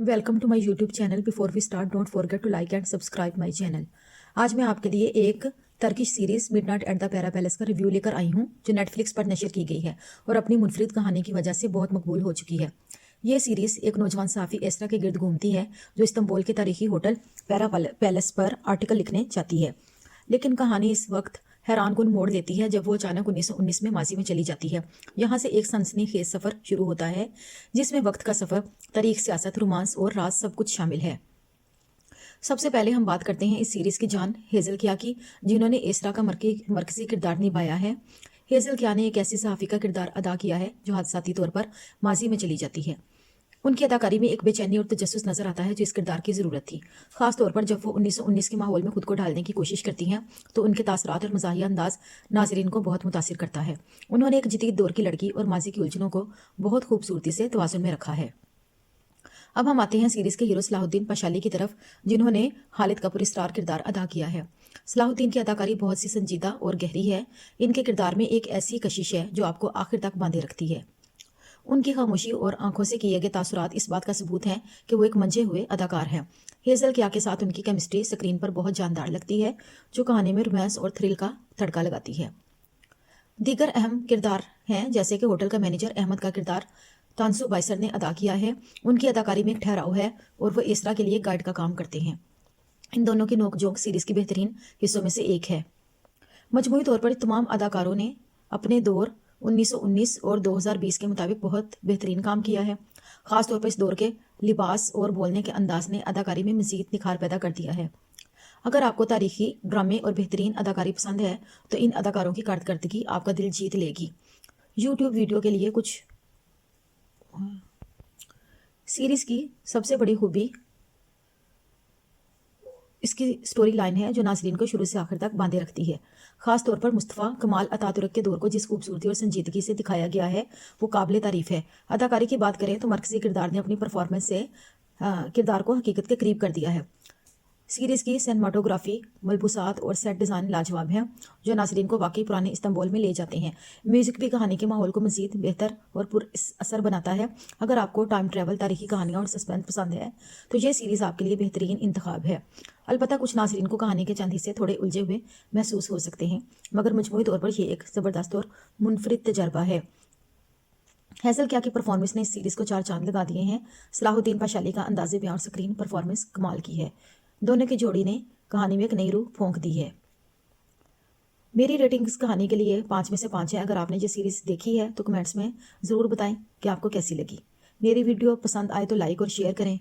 Welcome to my YouTube channel. Before we start don't forget to like and subscribe my channel. आज मैं आपके लिए एक Turkish series Midnight at the Pera Palace का review लेकर आई हूं, जो नेटफ्लिक्स पर नशर की गई है और अपनी मुनफरिद कहानी की वजह से बहुत मकबूल हो चुकी है। ये सीरीज एक नौजवान सहाफ़ी एसरा के गिर्द घूमती है, जो इस्तांबुल के तारीखी होटल पैरा पैलेस पर आर्टिकल लिखने चाहती है। लेकिन कहानी इस वक्त हैरान कुन मोड़ लेती है जब वो अचानक 1919 में माजी में चली जाती है। यहाँ से एक सनसनीखेज सफ़र शुरू होता है, जिसमें वक्त का सफ़र, तारीख, सियासत, रोमांस और राज सब कुछ शामिल है। सबसे पहले हम बात करते हैं इस सीरीज़ की जान हेज़ल किया की, जिन्होंने एसरा का मरकजी किरदार निभाया है। हेज़ल किया ने एक ऐसी सहाफ़ी का किरदार अदा किया है जो हादसाती तौर पर माजी में चली जाती है। उनकी अदाकारी में एक बेचैनी और तजस्सुस नजर आता है जो इस किरदार की ज़रूरत थी, खास तौर पर जब वो 1919 के माहौल में खुद को ढालने की कोशिश करती हैं, तो उनके तासरात और मज़ाहिया अंदाज नाजरीन को बहुत मुतासिर करता है। उन्होंने एक जदीद दौर की लड़की और माजी की उलझनों को बहुत खूबसूरती से तवाज़ुन में रखा है। अब हम आते हैं सीरीज़ के हीरो सलाहुद्दीन पाशाली की तरफ, जिन्होंने खालिद का पुरस्कार किरदार अदा किया है। सलाहुद्दीन की अदाकारी बहुत सी संजीदा और गहरी है। इनके किरदार में एक ऐसी कशिश है जो आपको आखिर तक बांधे रखती है। उनकी खामोशी और आंखों से किए गए तासुरात इस बात का सबूत है कि वो एक मंझे हुए अदाकार हैं। हेज़ल किया के साथ उनकी केमिस्ट्री स्क्रीन पर बहुत जानदार लगती है, जो कहानी में रोमांस और थ्रिल का तड़का लगाती है। दीगर अहम किरदार हैं, जैसे कि होटल का मैनेजर अहमद का किरदार तानसु बाइसर ने अदा किया है। उनकी अदाकारी में एक ठहराव है और वो एसरा के लिए गाइड का काम करते हैं। इन दोनों की नोकझोंक सीरीज़ के बेहतरीन हिस्सों में से एक है। मजमूई तौर पर तमाम अदाकारों ने अपने दौर 1919 और 2020 के मुताबिक बहुत बेहतरीन काम किया है। ख़ास तौर पर इस दौर के लिबास और बोलने के अंदाज ने अदाकारी में मज़ीद निखार पैदा कर दिया है। अगर आपको तारीखी ड्रामे और बेहतरीन अदाकारी पसंद है, तो इन अदाकारों की कारकर्दगी आपका दिल जीत लेगी। यूट्यूब वीडियो के लिए कुछ सीरीज़ की सबसे बड़ी खूबी इसकी स्टोरी लाइन है, जो नाज़रीन को शुरू से आखिर तक बांधे रखती है। ख़ास तौर पर मुस्तफ़ा कमाल अतातुर्क के दौर को जिस खूबसूरती और संजीदगी से दिखाया गया है, वो काबिल तारीफ़ है। अदाकारी की बात करें तो मरकज़ी किरदार ने अपनी परफॉर्मेंस से किरदार को हकीकत के करीब कर दिया है। सीरीज़ की सिनेमाटोग्राफी, मलबूसात और सेट डिज़ाइन लाजवाब हैं, जो नाज़रीन को वाकई पुराने इस्तांबुल में ले जाते हैं। म्यूज़िक भी कहानी के माहौल को मज़ीद बेहतर और पुरअसर बनाता है। अगर आपको टाइम ट्रैवल, तारीखी कहानियाँ और सस्पेंस पसंद है, तो ये सीरीज़ आपके लिए बेहतरीन इंतखाब है। अलबत्ता कुछ नाज़रीन को कहानी के चंद हिस्से थोड़े उलझे हुए महसूस हो सकते हैं, मगर मजमूई तौर पर यह एक ज़बरदस्त और मुनफरिद तजर्बा है। हेज़ल किया की परफॉर्मेंस ने इस सीरीज़ को 4 चांद लगा दिए हैं। सलाहुद्दीन पाशाली का अंदाज़े बयां और स्क्रीन परफॉर्मेंस कमाल की है। दोनों की जोड़ी ने कहानी में एक नई रूह फूंक दी है। मेरी रेटिंग इस कहानी के लिए 5 में से 5 है। अगर आपने ये सीरीज़ देखी है तो कमेंट्स में ज़रूर बताएं कि आपको कैसी लगी। मेरी वीडियो पसंद आए तो लाइक और शेयर करें।